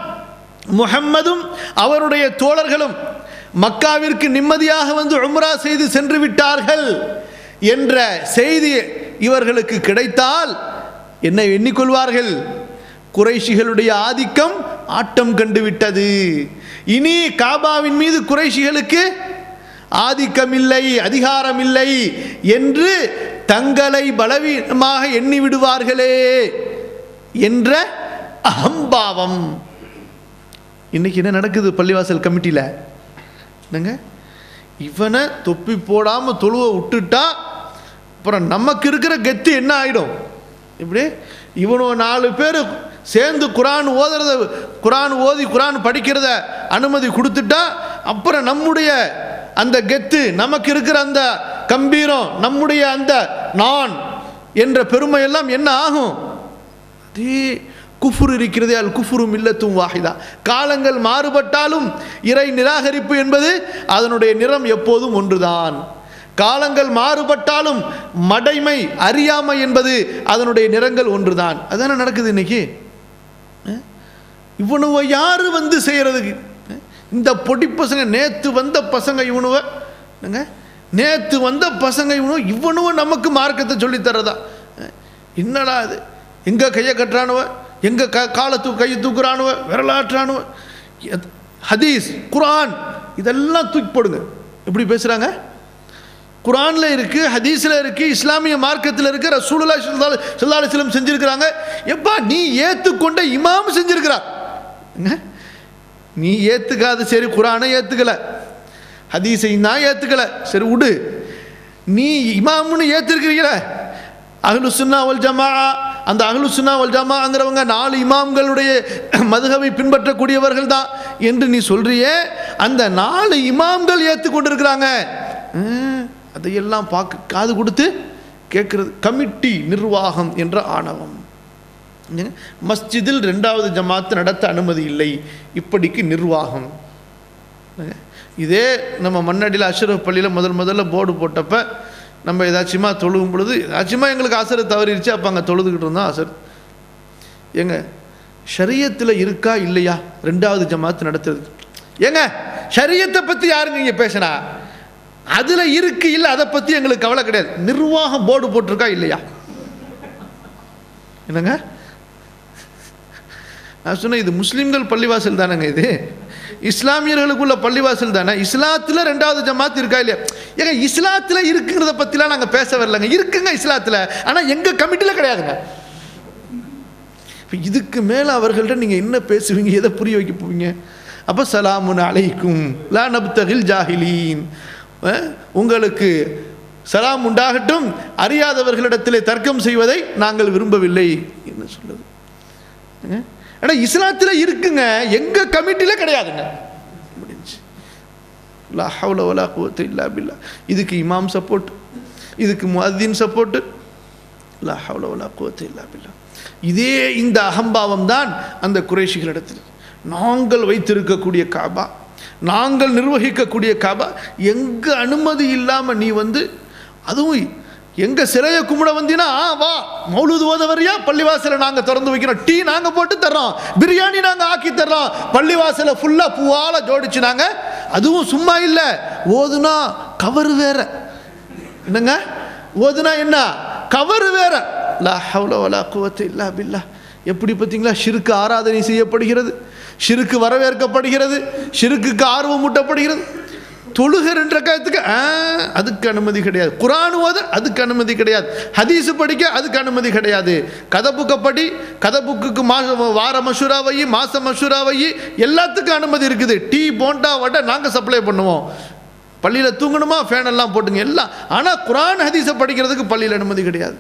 முஹம்மதும் அவருடைய தோழர்களும் மக்காவிற்கு நிம்மதியாக வந்து உம்ரா செய்து சென்று விட்டார்கள் என்ற செய்தி இவர்களுக்கு கிடைத்தால் என்ன எண்ணிக்கொள்வார்கள்? குறைஷிகளுடைய ஆதிக்கம் ஆட்டம் கண்டுவிட்டது. இனி காபாவின் மீது குறைஷிகளுக்கு ஆதிக்கம் இல்லை, அதிகாரம் இல்லை என்று தங்களை பலவீனமாக எண்ணி விடுவார்களே என்ற அகம்பாவம். இன்னைக்கு என்ன நடக்குது பள்ளிவாசல் கமிட்டியில்? என்னங்க, இவனை தொப்பி போடாமல் தொழுவ விட்டுட்டா அப்புறம் நமக்கு இருக்கிற கெத்து என்ன ஆகிடும்? இப்படி இவனோ 4 பேர் சேர்ந்து குரான் ஓதி குரான் படிக்கிறத அனுமதி கொடுத்துட்டா அப்புறம் நம்முடைய அந்த கெத்து, நமக்கு இருக்கிற அந்த கம்பீரம், நம்முடைய அந்த நான் என்ற பெருமையெல்லாம் என்ன ஆகும்? அதே குஃபுர் இருக்கிறதே, அல் குஃபுரு மில்லத்தும் வாஹிதா. காலங்கள் மாறுபட்டாலும் இறை நிராகரிப்பு என்பது அதனுடைய நிறம் எப்போதும் ஒன்றுதான். காலங்கள் மாறுபட்டாலும் மடைமை, அறியாமை என்பது அதனுடைய நிறங்கள் ஒன்றுதான். அதான நடக்குது இன்னைக்கு. இவனுவ யார் வந்து செய்கிறதுக்கு? இந்த பொடி பசங்க நேற்று வந்த பசங்க இவனுவ நேற்று வந்த பசங்க இவனுவ நமக்கு மார்க்கத்தை சொல்லித்தரதா? என்னடா அது? எங்கே கையை கட்டுறானுவ, எங்கே காலத்துக்கு கையை தூக்குறானுவ, விரலாற்றானுவ. ஹதீஸ் குர்ஆன் இதெல்லாம் தூக்கி போடுங்க. எப்படி பேசுகிறாங்க? குர்ஆனில் இருக்குது, ஹதீஸில் இருக்குது, இஸ்லாமிய மார்க்கத்தில் இருக்குது, ரசூலுல்லாஹி ஸல்லல்லாஹு அலைஹி வஸல்லம் செஞ்சுருக்கிறாங்க. எப்பா நீ ஏற்றுக்கொண்ட இமாம் செஞ்சுருக்கிறார். நீ ஏற்றுக்காது சரி, குர்ஆனை ஏற்றுக்கல, ஹதீஸை நான் ஏற்றுக்கல சரி விடு. நீ இமாம்னு ஏற்றிருக்கிறீங்கள, அஹ்லு சுன்னா வல் ஜமாஅ, அந்த அஹ்லு சுன்னா வல் ஜமாஅங்கிறவங்க 4 இமாம்களுடைய மதுஹபை பின்பற்றக்கூடியவர்கள் தான் என்று நீ சொல்றியே, அந்த 4 இமாம்கள் ஏற்றுக்கொண்டிருக்கிறாங்க. அதையெல்லாம் பார்க்க காது கொடுத்து கேட்கறது கமிட்டி நிர்வாகம் என்ற ஆணவம். மஸ்ஜிதில் 2வது ஜமாத்து நடத்த அனுமதி இல்லை, இப்படிக்கு நிர்வாகம். இதே நம்ம மண்ணடியில் அஷ்ரஃப் பள்ளியில் முதல்ல போர்டு போட்டப்ப நம்ம ஏதாச்சுமா தொழுகும் பொழுது ஏதாச்சுமா எங்களுக்கு அசர் தவறிடுச்சு, அப்போ அங்கே தொழுதுகிட்டு இருந்தோம். அசர் ஏங்க ஷரியத்தில் இருக்கா இல்லையா 2வது ஜமாத்து நடத்துறது? ஏங்க ஷரியத்தை பற்றி யாருங்க இங்கே பேசினா? அதில் இருக்கு இல்லை, அதை பற்றி எங்களுக்கு கவலை கிடையாது. நிர்வாகம் போர்டு போட்டிருக்கா இல்லையா? என்னங்க நான் சொன்னேன், இது முஸ்லீம்கள் பள்ளிவாசல் தானேங்க, இது இஸ்லாமியர்களுக்குள்ள பள்ளிவாசல் தானே. இஸ்லாத்தில் 2வது ஜமாத் இருக்கா இல்லையா? ஏங்க இஸ்லாத்தில் இருக்குங்கிறத பற்றிலாம் நாங்கள் பேச வரலங்க. இருக்குங்க இஸ்லாத்தில், ஆனால் எங்கள் கமிட்டியில் கிடையாதுங்க. இதுக்கு மேலே அவர்கள்ட்ட நீங்கள் என்ன பேசுவீங்க, எதை புரிய வைக்க போவீங்க? அப்போ சலாமுன் அலைக்கும் லா நப்தகில் ஜாஹிலீன், உங்களுக்கு சலாம் உண்டாகட்டும், அறியாதவர்களிடத்திலே தர்க்கம் செய்வதை நாங்கள் விரும்பவில்லை என்ன சொல்லுது? ஆனால் இஸ்லாத்தில் இருக்குங்க, எங்கள் கமிட்டியில் கிடையாதுங்க. முடிஞ்சு. லா ஹவ்ல வலா குவத்த இல்லா பில்லா. இதுக்கு இமாம் சப்போர்ட், இதுக்கு முஅத்தின் சப்போர்ட். லா ஹவ்ல வலா குவத்த இல்லா பில்லா. இதே இந்த அகம்பாவம் தான் அந்த குறைஷிகளிடத்தில். நாங்கள் வைத்திருக்கக்கூடிய காபா, நாங்கள் நிர்வகிக்கக்கூடிய காபா, எங்கள் அனுமதி இல்லாமல் நீ வந்து, அதுவும் எங்கள் சிலையை கும்பிட வந்தீங்கன்னா வா மௌலூது ஓத வரியா, பள்ளிவாசலை நாங்கள் திறந்து வைக்கிறோம், டீ நாங்கள் போட்டு தர்றோம், பிரியாணி நாங்கள் ஆக்கி தர்றோம், பள்ளிவாசலை ஃபுல்லாக பூவால் ஜோடிச்சு நாங்கள். அதுவும் சும்மா இல்லை, ஓதுனா கவரு வேற. என்னங்க ஓதுனா என்ன கவரு வேற. லா ஹவ்ல வலா குவத்த இல்லா பில்லா. எப்படி பார்த்தீங்களா? ஷிர்க்கு ஆராதனை செய்யப்படுகிறது, ஷிர்க்கு வரவேற்கப்படுகிறது, ஷிர்க்குக்கு ஆர்வம் ஊட்டப்படுகிறது. தொழுக 2 ரக்காத்துக்கு அதுக்கு அனுமதி கிடையாது. குர்ஆன் ஓத அதுக்கு அனுமதி கிடையாது. ஹதீஸ் படிக்க அதுக்கு அனுமதி கிடையாது. கதபுக்க படி, கதபுக்கு வார மஷூரா வை, மாச மஷூரா வை, எல்லாத்துக்கும் அனுமதி இருக்குது. டீ போண்டா வடை நாங்கள் சப்ளை பண்ணுவோம். பள்ளியில் தூங்கணுமா ஃபேன் எல்லாம் போட்டுங்க எல்லாம். ஆனால் குர்ஆன் ஹதீஸை படிக்கிறதுக்கு பள்ளியில் அனுமதி கிடையாது.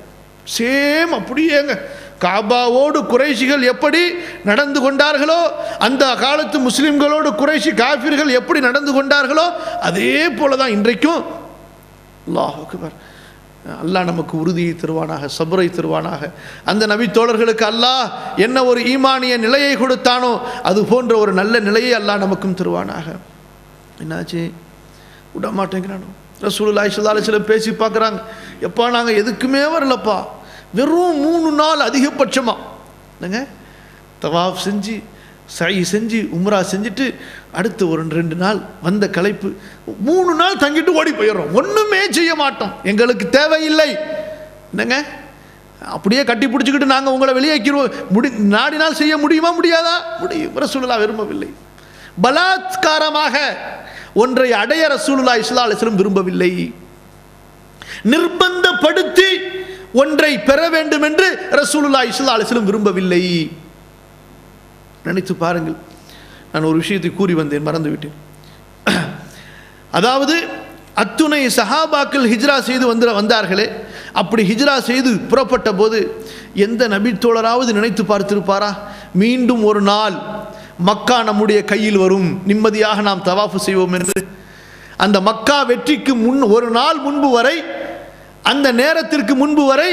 சேம் அப்படியேங்க. காபாவோடு குறைஷிகள் எப்படி நடந்து கொண்டார்களோ, அந்த காலத்து முஸ்லிம்களோடு குறைஷி காஃபிர்கள் எப்படி நடந்து கொண்டார்களோ, அதே போல தான் இன்றைக்கும். அல்லாஹ் அக்பர். அல்லாஹ் நமக்கு உறுதியை தருவானாக, சபரை தருவானாக. அந்த நபி தோழர்களுக்கு அல்லாஹ் என்ன ஒரு ஈமானிய நிலையை கொடுத்தானோ அது போன்ற ஒரு நல்ல நிலையை அல்லாஹ் நமக்கும் தருவானாக. என்னாச்சு? விட மாட்டேங்கிறானோ. ரசூலுல்லாஹி ஸல்லல்லாஹு அலைஹி வஸல்லம் பேசி பார்க்குறாங்க, எப்பா நாங்கள் எதுக்குமே வரலப்பா, வெறும் 3 நாள் அதிகபட்சமாக என்னங்க தவாஃப் செஞ்சு சை செஞ்சு உம்ரா செஞ்சுட்டு அடுத்து ஒரு 2 நாள் வந்த களைப்பு, 3 நாள் தங்கிட்டு ஓடி போயிடுறோம், ஒன்றுமே செய்ய மாட்டோம், எங்களுக்கு தேவையில்லை. என்னங்க அப்படியே கட்டி பிடிச்சிக்கிட்டு நாங்கள் உங்களை வெளியேக்கிடுவோம். நாடினால் செய்ய முடியுமா? முடியாதா? முடியும். ரசூலுல்லாஹ் விரும்பவில்லை. பலாத்காரமாக ஒன்றை அடைய ரசூலுல்லாஹி ஸல்லல்லாஹு அலைஹி வஸல்லம் விரும்பவில்லை. நிர்பந்தப்படுத்தி ஒன்றை பெற வேண்டும் என்று ரசூலுல்லாஹி ஸல்லல்லாஹு அலைஹி வஸல்லம் விரும்பவில்லை. நினைத்து பாருங்கள். நான் ஒரு விஷயத்தை கூறி வந்தேன், மறந்துவிட்டேன். அதாவது அத்துணை சஹாபாக்கள் ஹிஜ்ரா செய்து வந்தார்களே, அப்படி ஹிஜ்ரா செய்து புறப்பட்ட போது எந்த நபி தோழராவது நினைத்து பார்த்திருப்பாரா, மீண்டும் ஒரு நாள் மக்கா நம்முடைய கையில் வரும், நிம்மதியாக நாம் தவாஃபு செய்வோம் என்று? அந்த மக்கா வெற்றிக்கு ஒரு நாள் முன்பு வரை, அந்த நேரத்திற்கு முன்பு வரை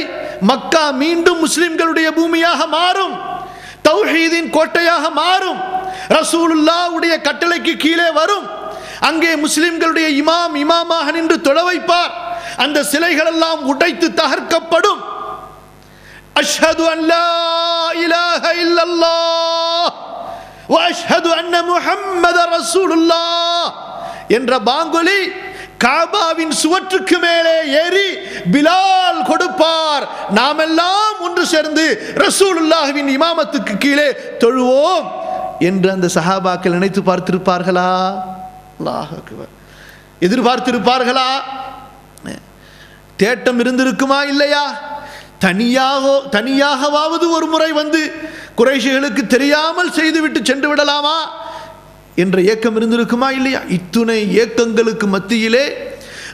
மக்கா மீண்டும் முஸ்லிம்களுடைய பூமியாக மாறும், தௌஹீதின் கோட்டையாக மாறும், ரசூலுல்லாஹ்வுடைய கட்டளைக்கு கீழே வரும். அங்கே முஸ்லிம்களுடைய இமாமாக நின்று தொழ வைப்பார். அந்த சிலைகள் எல்லாம் உடைத்து தகர்க்கப்படும். அஷ்ஹது அன் லா இலாஹ இல்லல்லாஹ் வஅஷ்ஹது அன்ன முஹம்மதர் ரசூலுல்லாஹ் என்ற பாங்கொலி காபாவின் சுவற்றுக்கு மேலே ஏறி பிலால் கொடுப்பார். நாமெல்லாம் ஒன்று சேர்ந்து ரசூலுல்லாஹ்வின் இமாமத்துக்கு கீழே தொழுவோம் என்று அந்த சஹாபாக்கள் நினைத்து பார்த்திருப்பார்களா? அல்லாஹ் அக்பர். எதிர்பார்த்திருப்பார்களா? தேட்டம் இருந்திருக்குமா இல்லையா? தனியாகவாவது ஒரு முறை வந்து குறைஷிகளுக்கு தெரியாமல் செய்துவிட்டு சென்று விடலாமா என்ற ஏக்கம் இருந்திருக்குமா இல்லையா? இத்துணை ஏக்கங்களுக்கு மத்தியிலே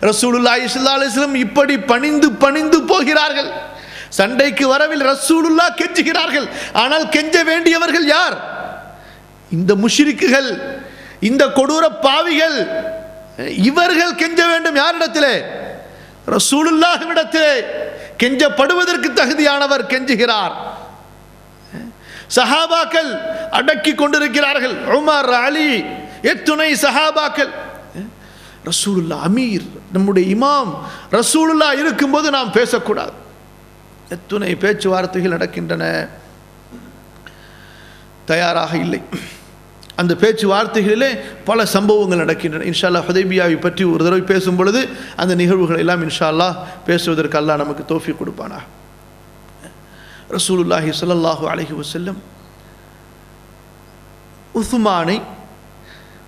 ரசூலுல்லாஹி ஸல்லல்லாஹு அலைஹி வஸல்லம் இப்படி பணிந்து பணிந்து போகிறார்கள். சண்டைக்கு வரவில் ரசூலுல்லாஹ் கெஞ்சுகிறார்கள். ஆனால் கெஞ்ச வேண்டியவர்கள் யார்? இந்த முஷ்ரிக்குகள், இந்த கொடூர பாவிகள். இவர்கள் கெஞ்ச வேண்டும் யாரிடத்திலே? ரசூலுல்லாஹ்விடத்திலே. கெஞ்சப்படுவதற்கு தகுதியானவர் கெஞ்சுகிறார். சஹாபாக்கள் அடக்கி கொண்டிருக்கிறார்கள். உமர், அலி, எத்துணை சஹாபாக்கள். ரசூலுல்லாஹ் அமீர், நம்முடைய இமாம் ரசூலுல்லாஹ் இருக்கும்போது நாம் பேசக்கூடாது. எத்துணை பேச்சுவார்த்தைகள் நடக்கின்றன. தயாராக இல்லை. அந்த பேச்சுவார்த்தைகளிலே பல சம்பவங்கள் நடக்கின்றன. இன்ஷா அல்லாஹ் ஹுதைபியாவை பற்றி ஒரு தடவை பேசும் பொழுது அந்த நிகழ்வுகள் எல்லாம் இன்ஷா அல்லாஹ் பேசுவதற்கு அல்லாஹ் நமக்கு தௌஃபீக் கொடுப்பானா. ரசூலுல்லாஹி ஸல்லல்லாஹு அலைஹி வஸல்லம் உஸ்மானை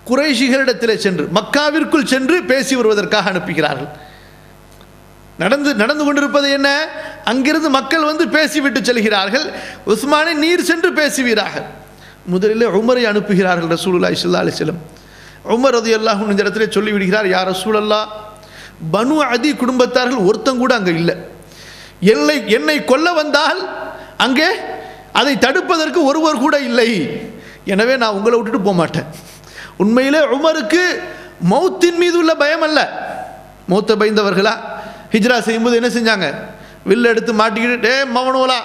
குறைஷிகளிடத்திலே சென்று மக்காவிற்குள் சென்று பேசி வருவதற்காக அனுப்புகிறார்கள். நடந்து கொண்டிருப்பது என்ன? அங்கிருந்து மக்கள் வந்து பேசிவிட்டு செல்கிறார்கள். உஸ்மானை நீர் சென்று பேசுவீராக. முதலில் உமரை அனுப்புகிறார்கள் ரசூலுல்லாஹி ஸல்லல்லாஹு அலைஹி வஸல்லம். உமர் ரலியல்லாஹு அன்ஹு இந்த இடத்திலே சொல்லிவிடுகிறார், யா ரசூலல்லாஹ், பனு அதி குடும்பத்தார்கள் ஒருத்தம் கூட அங்கே இல்லை. என்னை கொல்ல வந்தால் அங்கே அதை தடுப்பதற்கு ஒருவர் கூட இல்லை. எனவே நான் உங்களை விட்டுட்டு போக மாட்டேன். உண்மையிலே உமருக்கு மௌத்தின் மீது உள்ள பயம் அல்ல. மௌத்தை பயந்தவர்களா? ஹிஜ்ரா செய்யும்போது என்ன செஞ்சாங்க? வில்ல எடுத்து மாட்டிக்கிட்டு, டே மவனோலா,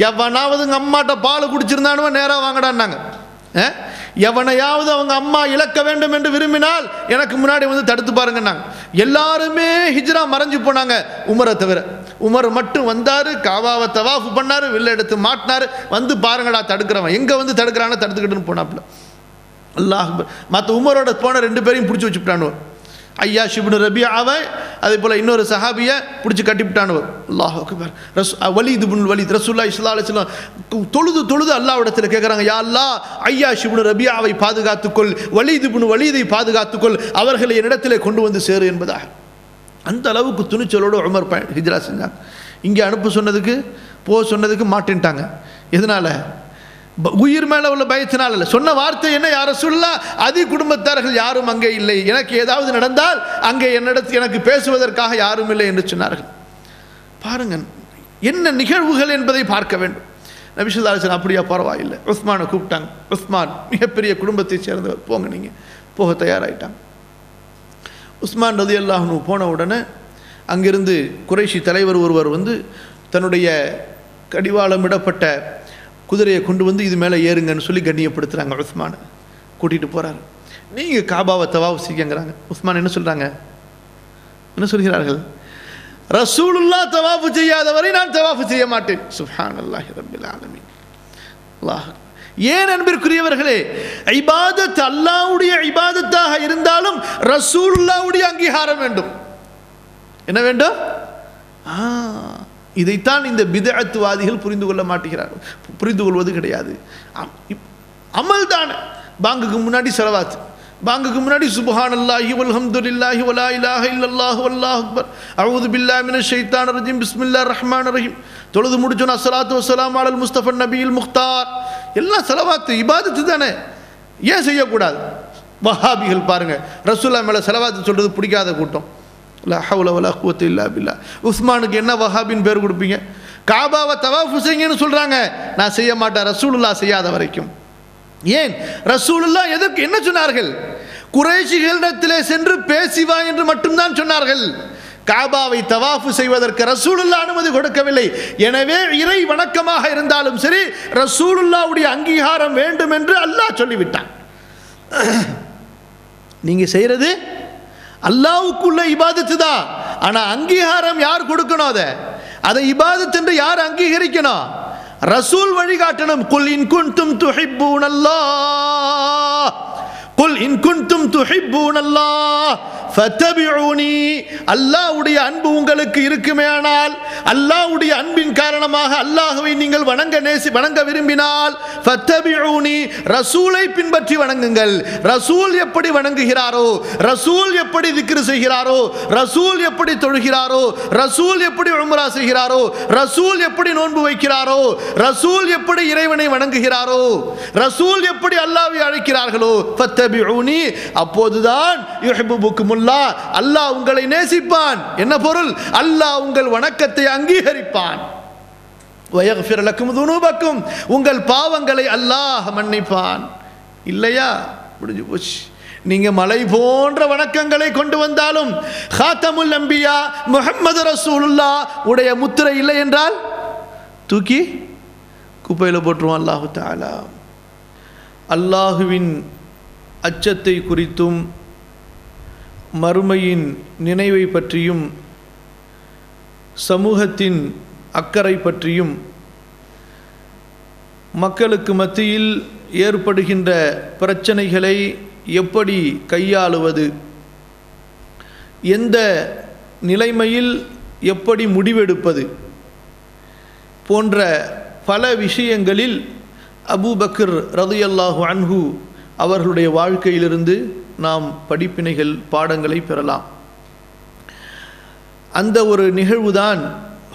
எவனாவது உங்கள் அம்மாட்ட பால் குடிச்சிருந்தானுவன் நேராக வாங்கடான்னாங்க. எவனையாவது அவங்க அம்மா இழக்க வேண்டும் என்று விரும்பினால் எனக்கு முன்னாடி வந்து தடுத்து பாருங்கன்னாங்க. எல்லாருமே ஹிஜ்ரா மறைஞ்சு போனாங்க உமரை தவிர. உமர் மட்டும் வந்தார், காபாவை தவாஃப் பண்ணார், வில்ல எடுத்து மாட்டினார். வந்து பாருங்கடா தடுக்கிறவன் எங்கே வந்து தடுக்கிறான தடுத்துக்கிட்டுன்னு போனாப்புல. அல்லாஹ். மற்ற உமரோட போன 2 பேரையும் பிடிச்சி வச்சுட்டானுவர். ஐயாஷ் இப்னு ரபியாவை, அதே போல் இன்னொரு சஹாபியை பிடிச்சி கட்டிவிட்டானுவர். அல்லாஹ் அக்பர். வலீத் இப்னு வலீத் ரசூலுல்லாஹி ஸல்லல்லாஹு அலைஹி வஸல்லம் தொழுது அல்லாஹ்விடத்தில் கேட்குறாங்க, யா அல்லாஹ், ஐயாஷ் இப்னு ரபியாவை பாதுகாத்துக்கொள், வலீத் இப்னு வலீதை பாதுகாத்துக்கொள், அவர்களை என்னிடத்திலே கொண்டு வந்து சேரு என்பதாக. அந்த அளவுக்கு துணிச்சலோடு உமர் ஹிஜ்ரா செஞ்சாங்க. இங்கே அனுப்ப சொன்னதுக்கு சொன்னதுக்கு மாட்டேன்ட்டாங்க. எதனால? உயிர் மேலே உள்ள பயத்தினால் அல்ல. சொன்ன வார்த்தை என்ன? யா ரசூலுல்லாஹ், அதி குடும்பத்தார்கள் யாரும் அங்கே இல்லை. எனக்கு ஏதாவது நடந்தால் அங்கே எனக்கு பேசுவதற்காக யாரும் இல்லை என்று சொன்னார்கள். பாருங்க என்ன நிகழ்வுகள் என்பதை பார்க்க வேண்டும். நபி ஸல்லல்லாஹு அலைஹி வஸல்லம் அப்படியா, பரவாயில்லை. உஸ்மானை கூப்பிட்டாங்க. உஸ்மான் மிகப்பெரிய குடும்பத்தை சேர்ந்தவர், போங்க நீங்கள். போக தயாராகிட்டாங்க. உஸ்மான் ரலியல்லாஹு அன்ஹு போன உடனே அங்கிருந்து குறைஷி தலைவர் ஒருவர் வந்து தன்னுடைய கடிவாளமிடப்பட்ட குதிரையை கொண்டு வந்து இது மேலே ஏறுங்கன்னு சொல்லி கண்ணியப்படுத்துகிறாங்க. உஸ்மானை கூட்டிகிட்டு போகிறாரு. நீங்கள் காபாவை தவாஃப் செய்யுங்கிறாங்க. உஸ்மான் என்ன சொல்கிறாங்க? என்ன சொல்கிறார்கள்? ரசூலுல்லாஹ் தவாஃப் செய்யாதவரை நான் தவாஃப் செய்ய மாட்டேன். சுப்ஹானல்லாஹி ரப்பில் ஆலமீன். அல்லாஹ். ஏன் அன்பிற்குரியவர்களே, இபாதத் அல்லாஹ்வுடைய இபாதத்தாக இருந்தாலும் ரசூலுல்லாஹ்வுடைய அங்கீகாரம் வேண்டும். என்ன வேண்டும்? இதைத்தான் இந்த பித்அத்வாதிகள் புரிந்து கொள்ள மாட்டேங்கிறார்கள். புரிந்து கொள்வது கிடையாது. அமல் தான். பாங்குக்கு முன்னாடி ஸலவாத், பாங்குக்கு முன்னாடி சுப்ஹானல்லாஹி வல்ஹம்துலில்லாஹி வலா இலாஹா இல்லல்லாஹு வல்லாஹு அக்பர், அஊது பில்லாஹி மினஷ் ஷைத்தானிர் ரஜீம், பிஸ்மில்லாஹிர் ரஹ்மானிர் ரஹீம். தொழுது முடிச்சோன்னா அஸ்ஸலாத்து வஸ்ஸலாமு அலல் முஸ்தஃபா நபியில் முக்தார். எல்லாம் ஸலவாத், இபாதத்து தானே. ஏன் செய்யக்கூடாது? வஹாபிகள் பாருங்க, ரசூலுல்லாஹ் மேலே ஸலவாத் சொல்றது பிடிக்காத கூட்டம். லா ஹவ்ல வலா குவத்த இல்லா பில்லா. உஸ்மானுக்கு என்ன வஹாபின் பேர் கொடுப்பீங்க? காபாவை தவாஃப் செய்யுங்கன்னு சொல்றாங்க, நான் செய்ய மாட்டேன் ரசூலுல்லாஹ் செய்யாத வரைக்கும். ஏன்? ரசூலுல்லாஹ் எதற்கு என்ன சொன்னார்கள்? குறைஷிகளிடத்திலே சென்று பேசி வா என்று மட்டும்தான் சொன்னார்கள். காபாவை தவாஃப் செய்வதற்கு ரசூலுல்லாஹ் அனுமதி கொடுக்கவில்லை. எனவே இறை வணக்கமாக இருந்தாலும் சரி ரசூலுல்லாஹ்வுடைய அங்கீகாரம் வேண்டும் என்று அல்லாஹ் சொல்லிவிட்டான். நீங்க செய்யறது அல்லாஹ்வுக்குள்ள இபாதத்து தான். ஆனா அங்கீகாரம் யார் கொடுக்கணும்? அதை இபாதத் என்று யார் அங்கீகரிக்கணும்? ரசூல் வழிகாட்டணும். குல் இன் குன்தும் துஹிப்பூனல்லாஹ், குல் இன் குன்தும் துஹிப்பூனல்லாஹ் ஃபத்தபிஊனி. அல்லாஹ்வுடைய அன்பு உங்களுக்கு இருக்குமேயானால், அல்லாஹ்வுடைய அன்பின் காரணமாக அல்லாஹ்வை நீங்கள் வணங்க விரும்பினால் ஃபத்தபிஊனி, ரசூலை பின்பற்றி வணங்குங்கள். ரசூல் எப்படி வணங்குகிறாரோ, ரசூல் எப்படி திக்ர் செய்கிறாரோ, ரசூல் எப்படி தொழுகிறாரோ, ரசூல் எப்படி உம்ரா செய்கிறாரோ, ரசூல் எப்படி நோன்பு வைக்கிறாரோ, ரசூல் எப்படி இறைவனை வணங்குகிறாரோ, ரசூல் எப்படி அல்லாஹ்வை அழைக்கிறார்களோ ஃபத்தபிஊனி, அப்போதுதான் யுஹிப்புக்குமுல்லாஹ், அல்லாஹ் உங்களை நேசிப்பான். என்ன பொருள்? அல்லாஹ் உங்கள் வணக்கத்தை அங்கீகரிப்பான். வயக்ஃபிர் லக்கும் துனூபக்கும், உங்கள் பாவங்களை அல்லாஹ் மன்னிப்பான். இல்லையா, முடிஞ்சு போச்சு. நீங்க மலை போன்ற வணக்கங்களை கொண்டு வந்தாலும் காத்தமுல் அம்பியா முஹம்மது ரசூலுல்லாஹ் உடைய முத்திரை இல்லை என்றால் தூக்கி குப்பையில் போட்டுருவான் அல்லாஹு தஆலா. அல்லாஹுவின் அச்சத்தை குறித்தும் மறுமையின் நினைவை பற்றியும் சமூகத்தின் அக்கறை பற்றியும் மக்களுக்கு மத்தியில் ஏற்படுகின்ற பிரச்சனைகளை எப்படி கையாளுவது, எந்த நிலைமையில் எப்படி முடிவெடுப்பது போன்ற பல விஷயங்களில் அபூபக்கர் ரலியல்லாஹு அன்ஹு அவர்களுடைய வாழ்க்கையிலிருந்து நாம் படிப்பினைகள், பாடங்களை பெறலாம். அந்த ஒரு நிகழ்வுதான்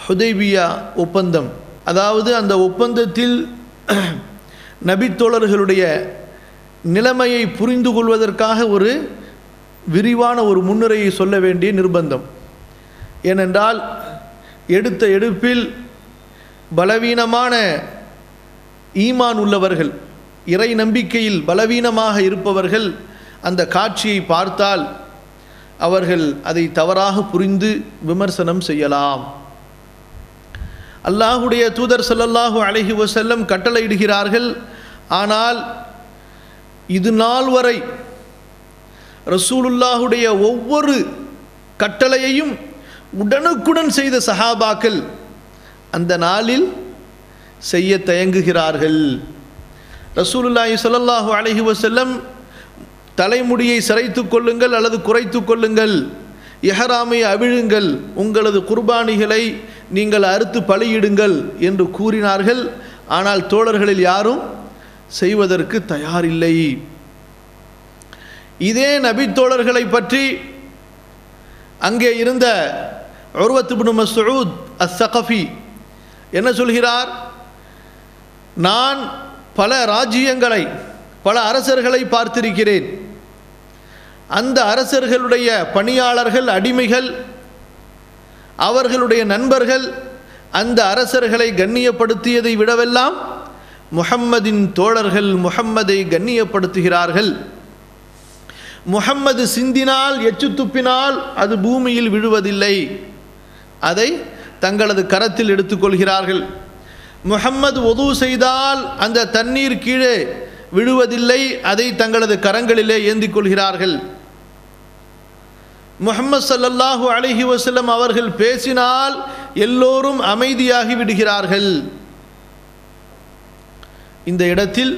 ஹுதைபியா ஒப்பந்தம். அதாவது அந்த ஒப்பந்தத்தில் நபித்தோழர்களுடைய நிலைமையை புரிந்து கொள்வதற்காக ஒரு விரிவான ஒரு முன்னுரையை சொல்ல வேண்டிய நிர்பந்தம். ஏனென்றால் எடுத்த எடுப்பில் பலவீனமான ஈமான் உள்ளவர்கள், இறை நம்பிக்கையில் பலவீனமாக இருப்பவர்கள் அந்த காட்சியை பார்த்தால் அவர்கள் அதை தவறாக புரிந்து விமர்சனம் செய்யலாம். அல்லாஹுடைய தூதர் ஸல்லல்லாஹு அலைஹி வஸல்லம் கட்டளையிடுகிறார்கள். ஆனால் இது நாள் வரை ரசூலுல்லாஹுடைய ஒவ்வொரு கட்டளையையும் உடனுக்குடன் செய்த சஹாபாக்கள் அந்த நாளில் செய்ய தயங்குகிறார்கள். ரசூலுல்லாஹி ஸல்லல்லாஹு அலைஹி வஸல்லம் தலைமுடியை சிரைத்து கொள்ளுங்கள் அல்லது குறைத்து கொள்ளுங்கள், இஹ்ராமை அவிழுங்கள், உங்களது குர்பானிகளை நீங்கள் அறுத்து பலியிடுங்கள் என்று கூறினார்கள். ஆனால் தோழர்களில் யாரும் செய்வதற்கு தயாரில்லை. இதே நபி தோழர்களை பற்றி அங்கே இருந்த உர்வத் இப்னு மஸ்ஊத் அஸ்-ஸகஃபி என்ன சொல்கிறார்? நான் பல ராஜ்யங்களை, பல அரசர்களை பார்த்திருக்கிறேன். அந்த அரசர்களுடைய பணியாளர்கள், அடிமைகள், அவர்களுடைய நண்பர்கள் அந்த அரசர்களை கண்ணியப்படுத்தியதை விடவெல்லாம் முஹம்மதின் தோழர்கள் முஹம்மதை கண்ணியப்படுத்துகிறார்கள். முஹம்மது சிந்தினால், எச்சு துப்பினால் அது பூமியில் விழுவதில்லை, அதை தங்களது கரத்தில் எடுத்துக்கொள்கிறார்கள். முஹம்மது வுது செய்தால் அந்த தண்ணீர் கீழே விழுவதில்லை, அதை தங்களது கரங்களிலே ஏந்திக் கொள்கிறார்கள். முஹம்மது ஸல்லல்லாஹு அலைஹி வஸல்லம் அவர்கள் பேசினால் எல்லோரும் அமைதியாகி விடுகிறார்கள். இந்த இடத்தில்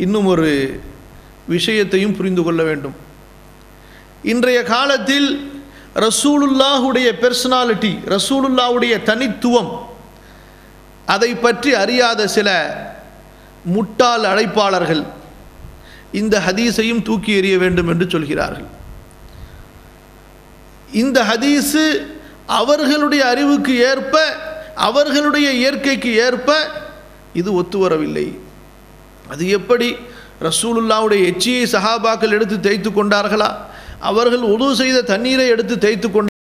இன்னும் ஒரு விஷயத்தையும் புரிந்து கொள்ள வேண்டும். இன்றைய காலத்தில் ரசூலுல்லாஹுடைய பெர்சனாலிட்டி, ரசூலுல்லாஹுடைய தனித்துவம், அதை பற்றி அறியாத சில முட்டாள் அழைப்பாளர்கள் இந்த ஹதீஸையும் தூக்கி எறிய வேண்டும் என்று சொல்கிறார்கள். இந்த ஹதீஸு அவர்களுடைய அறிவுக்கு ஏற்ப, அவர்களுடைய இயற்கைக்கு ஏற்ப இது ஒத்து வரவில்லை. அது எப்படி? ரசூலுல்லாஹுடைய எச்சியை சஹாபாக்கள் எடுத்து தேய்த்து கொண்டார்களா? அவர்கள் உது செய்த தண்ணீரை எடுத்து தேய்த்து கொண்டார்கள்.